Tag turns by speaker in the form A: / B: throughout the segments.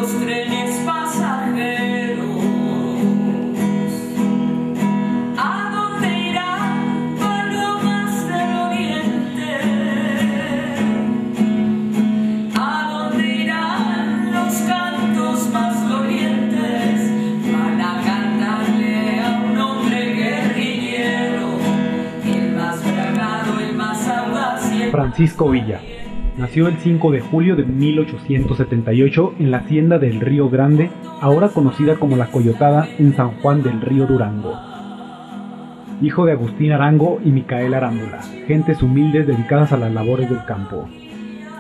A: los trenes pasajeros. ¿A dónde irán palomas del oriente? ¿A dónde irán los cantos más glorientes? Van a cantarle a un hombre guerrillero, el más bragado, el más audaz y el...
B: Francisco Villa nació el 5 de julio de 1878 en la hacienda del Río Grande, ahora conocida como La Coyotada, en San Juan del Río, Durango. Hijo de Agustín Arango y Micaela Arámbula, gentes humildes dedicadas a las labores del campo.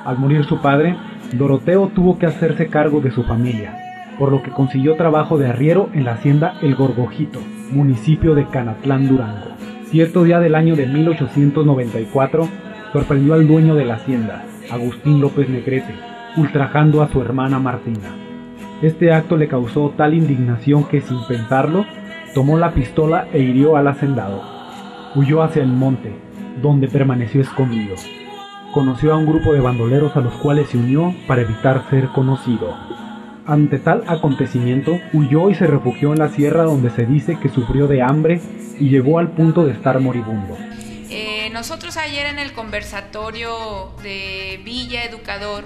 B: Al morir su padre, Doroteo tuvo que hacerse cargo de su familia, por lo que consiguió trabajo de arriero en la hacienda El Gorgojito, municipio de Canatlán, Durango. Cierto día del año de 1894, sorprendió al dueño de la hacienda, Agustín López Negrete, ultrajando a su hermana Martina. Este acto le causó tal indignación que, sin pensarlo, tomó la pistola e hirió al hacendado. Huyó hacia el monte, donde permaneció escondido. Conoció a un grupo de bandoleros a los cuales se unió para evitar ser conocido. Ante tal acontecimiento, huyó y se refugió en la sierra, donde se dice que sufrió de hambre y llegó al punto de estar moribundo.
C: Nosotros ayer en el conversatorio de Villa Educador,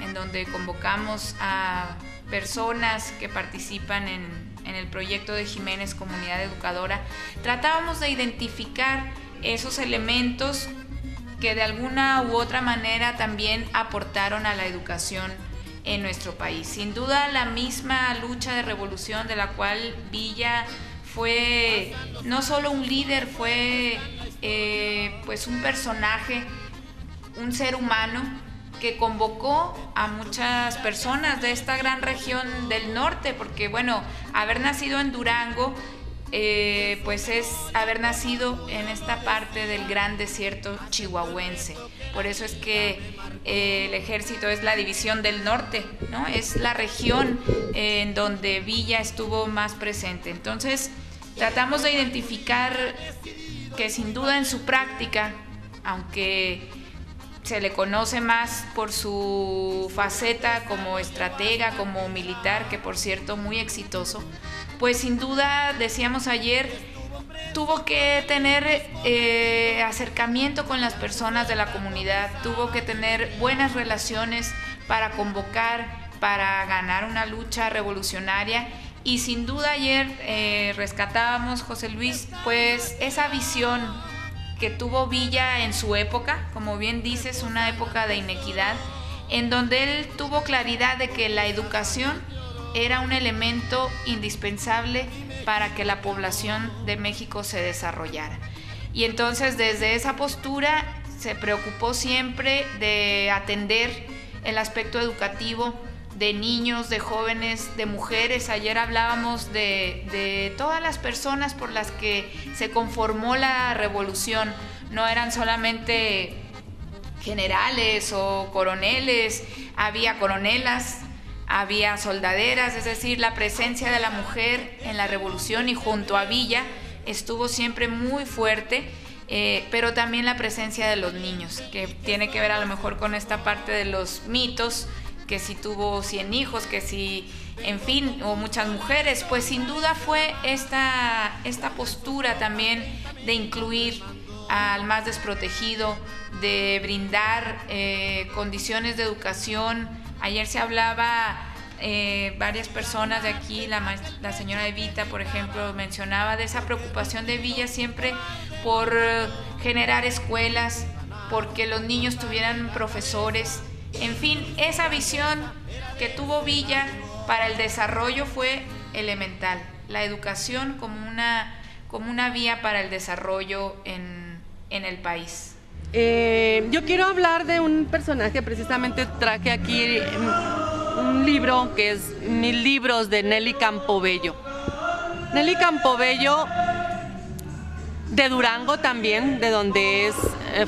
C: en donde convocamos a personas que participan en el proyecto de Jiménez Comunidad Educadora, tratábamos de identificar esos elementos que de alguna u otra manera también aportaron a la educación en nuestro país. Sin duda, la misma lucha de revolución de la cual Villa fue no solo un líder, fue pues un personaje, un ser humano que convocó a muchas personas de esta gran región del norte, porque bueno, haber nacido en Durango pues es haber nacido en esta parte del gran desierto chihuahuense. Por eso es que el ejército es la división del norte, ¿no? Es la región en donde Villa estuvo más presente. Entonces tratamos de identificar que sin duda en su práctica, aunque se le conoce más por su faceta como estratega, como militar, que por cierto muy exitoso, pues sin duda, decíamos ayer, tuvo que tener acercamiento con las personas de la comunidad, tuvo que tener buenas relaciones para convocar, para ganar una lucha revolucionaria. Y sin duda ayer rescatábamos, José Luis, pues esa visión que tuvo Villa en su época, como bien dices, una época de inequidad, en donde él tuvo claridad de que la educación era un elemento indispensable para que la población de México se desarrollara. Y entonces desde esa postura se preocupó siempre de atender el aspecto educativo de niños, de jóvenes, de mujeres. Ayer hablábamos de todas las personas por las que se conformó la revolución. No eran solamente generales o coroneles, había coronelas, había soldaderas, es decir, la presencia de la mujer en la revolución y junto a Villa estuvo siempre muy fuerte, pero también la presencia de los niños, que tiene que ver a lo mejor con esta parte de los mitos, que si tuvo 100 hijos, que si, en fin, o muchas mujeres, pues sin duda fue esta postura también de incluir al más desprotegido, de brindar condiciones de educación. Ayer se hablaba, varias personas de aquí, la señora Evita, por ejemplo, mencionaba de esa preocupación de Villa siempre por generar escuelas, porque los niños tuvieran profesores. En fin, esa visión que tuvo Villa para el desarrollo fue elemental. La educación como una vía para el desarrollo en el país.
D: Yo quiero hablar de un personaje, precisamente traje aquí un libro que es Mis libros de Nelly Campobello. Nelly Campobello, de Durango también, de donde es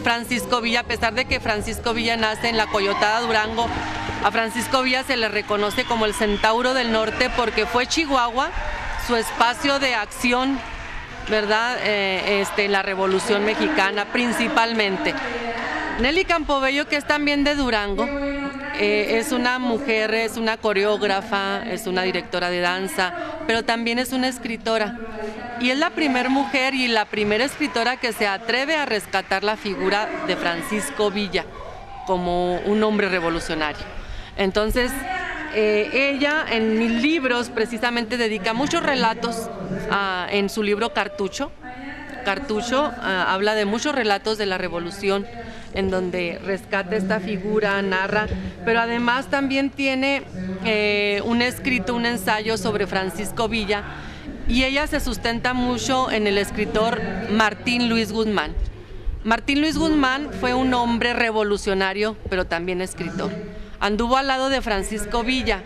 D: Francisco Villa, a pesar de que Francisco Villa nace en La Coyotada, Durango, a Francisco Villa se le reconoce como el Centauro del Norte porque fue Chihuahua su espacio de acción, ¿verdad? En la Revolución Mexicana principalmente. Nelly Campobello, que es también de Durango, Es una mujer, es una coreógrafa, es una directora de danza, pero también es una escritora. Y es la primera mujer y la primera escritora que se atreve a rescatar la figura de Francisco Villa como un hombre revolucionario. Entonces, ella en mis libros precisamente dedica muchos relatos en su libro Cartucho. Cartucho habla de muchos relatos de la revolución, en donde rescata esta figura, narra, pero además también tiene un escrito, un ensayo sobre Francisco Villa, y ella se sustenta mucho en el escritor Martín Luis Guzmán. Martín Luis Guzmán fue un hombre revolucionario, pero también escritor. Anduvo al lado de Francisco Villa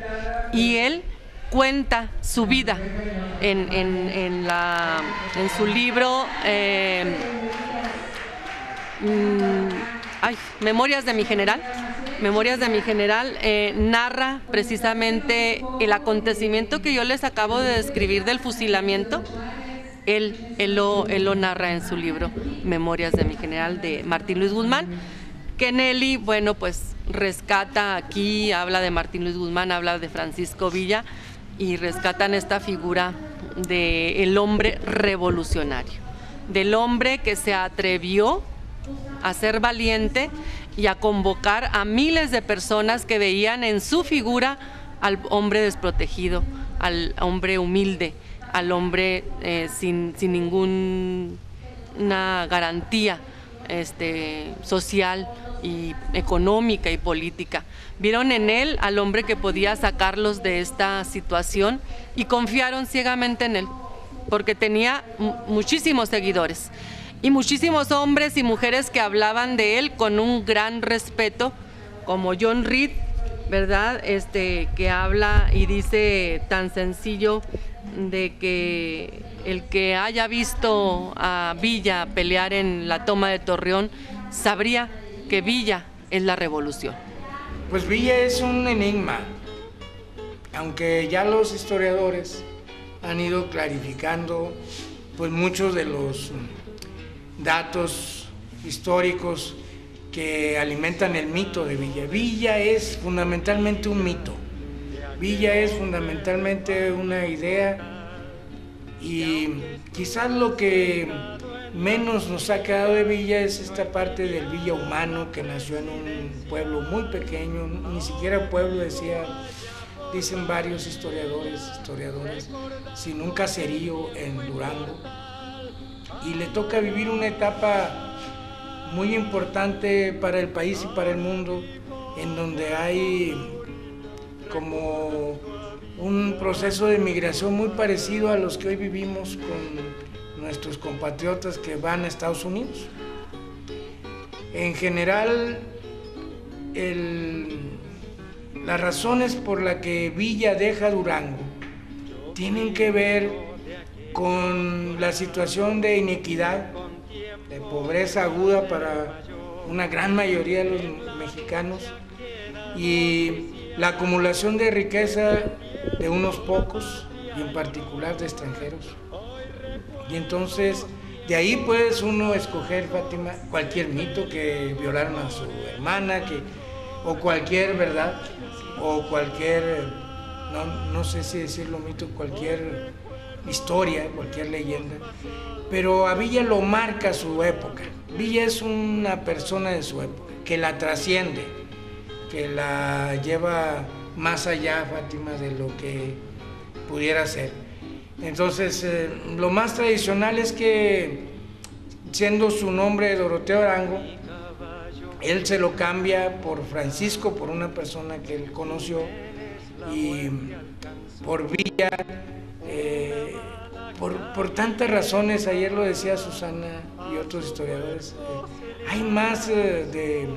D: y él cuenta su vida en su libro Memorias de mi general. Memorias de mi general narra precisamente el acontecimiento que yo les acabo de describir del fusilamiento. Él lo narra en su libro Memorias de mi general, de Martín Luis Guzmán, que Nelly, bueno, pues rescata aquí, habla de Martín Luis Guzmán, habla de Francisco Villa, y rescatan esta figura del hombre revolucionario, del hombre que se atrevió a ser valiente y a convocar a miles de personas que veían en su figura al hombre desprotegido, al hombre humilde, al hombre sin ninguna garantía social y económica y política. Vieron en él al hombre que podía sacarlos de esta situación y confiaron ciegamente en él, porque tenía muchísimos seguidores y muchísimos hombres y mujeres que hablaban de él con un gran respeto, como John Reed, ¿verdad? Que habla y dice tan sencillo de que el que haya visto a Villa pelear en la toma de Torreón sabría que Villa es la revolución.
E: Pues Villa es un enigma, aunque ya los historiadores han ido clarificando pues muchos de los datos históricos que alimentan el mito de Villa. Villa es fundamentalmente un mito, Villa es fundamentalmente una idea, y quizás lo que menos nos ha quedado de Villa es esta parte del Villa humano, que nació en un pueblo muy pequeño, ni siquiera pueblo dicen varios historiadores, sin un caserío en Durango, y le toca vivir una etapa muy importante para el país y para el mundo, en donde hay como un proceso de migración muy parecido a los que hoy vivimos con nuestros compatriotas que van a Estados Unidos. En general, las razones por las que Villa deja Durango tienen que ver con la situación de inequidad, de pobreza aguda para una gran mayoría de los mexicanos, y la acumulación de riqueza de unos pocos, y en particular de extranjeros. Y entonces, de ahí puedes uno escoger, Fátima, cualquier mito, que violaron a su hermana, o cualquier verdad, o cualquier, no sé si decirlo mito, cualquier historia, cualquier leyenda. Pero a Villa lo marca su época. Villa es una persona de su época, que la trasciende, que la lleva más allá, Fátima, de lo que pudiera ser. Entonces, lo más tradicional es que, siendo su nombre Doroteo Arango, él se lo cambia por Francisco, por una persona que él conoció, y por Villa, por tantas razones. Ayer lo decía Susana y otros historiadores, hay más de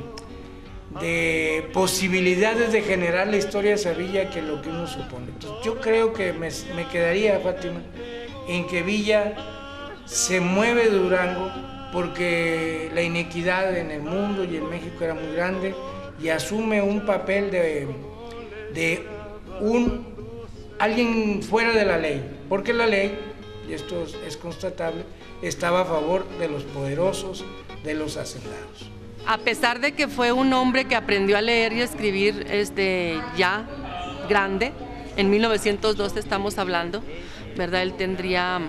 E: posibilidades de generar la historia de Villa que lo que uno supone. Entonces, yo creo que me quedaría, Fátima, en que Villa se mueve de Durango porque la inequidad en el mundo y en México era muy grande, y asume un papel de alguien fuera de la ley, porque la ley, y esto es constatable, estaba a favor de los poderosos, de los hacendados.
D: a pesar de que fue un hombre que aprendió a leer y escribir ya grande, en 1912 estamos hablando, ¿verdad? Él tendría,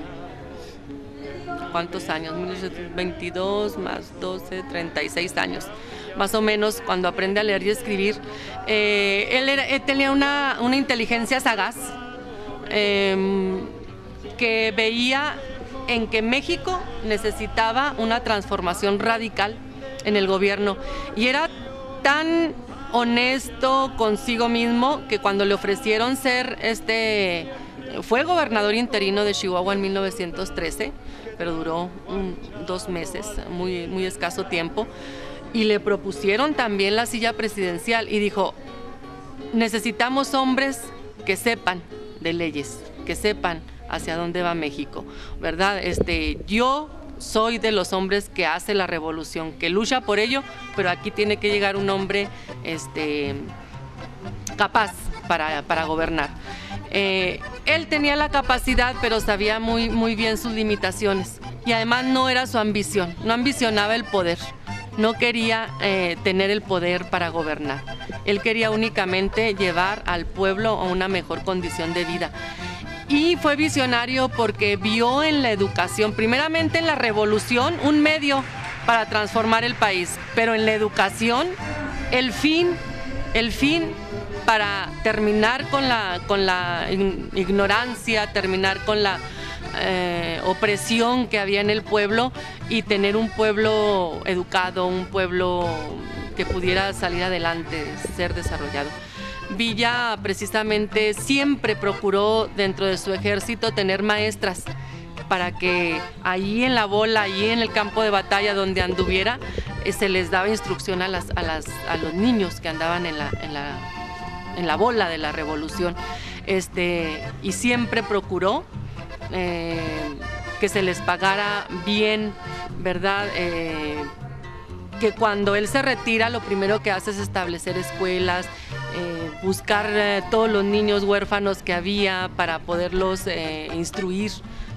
D: ¿cuántos años? 1922 más 12, 36 años, más o menos, cuando aprende a leer y escribir. Él tenía una inteligencia sagaz, que veía en que México necesitaba una transformación radical en el gobierno, y era tan honesto consigo mismo que cuando le ofrecieron ser fue gobernador interino de Chihuahua en 1913, pero duró 2 meses, muy escaso tiempo, y le propusieron también la silla presidencial y dijo: necesitamos hombres que sepan de leyes, que sepan hacia dónde va México, ¿verdad? Yo soy de los hombres que hace la revolución, que lucha por ello, pero aquí tiene que llegar un hombre capaz para gobernar. Él tenía la capacidad, pero sabía muy bien sus limitaciones, y además no era su ambición, no ambicionaba el poder, no quería tener el poder para gobernar. Él quería únicamente llevar al pueblo a una mejor condición de vida. Y fue visionario porque vio en la educación, primeramente en la revolución, un medio para transformar el país, pero en la educación, el fin para terminar con la ignorancia, terminar con la opresión que había en el pueblo y tener un pueblo educado, un pueblo que pudiera salir adelante, ser desarrollado. Villa precisamente siempre procuró dentro de su ejército tener maestras para que ahí en la bola, ahí en el campo de batalla donde anduviera, se les daba instrucción a los niños que andaban en la bola de la revolución, y siempre procuró que se les pagara bien, ¿verdad? Que cuando él se retira, lo primero que hace es establecer escuelas, buscar todos los niños huérfanos que había para poderlos instruir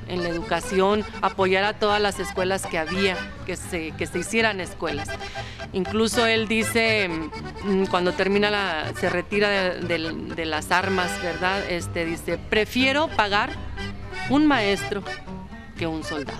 D: en la educación, apoyar a todas las escuelas que había, que se hicieran escuelas. Incluso él dice, cuando se retira de las armas, ¿verdad? Dice: prefiero pagar un maestro que un soldado.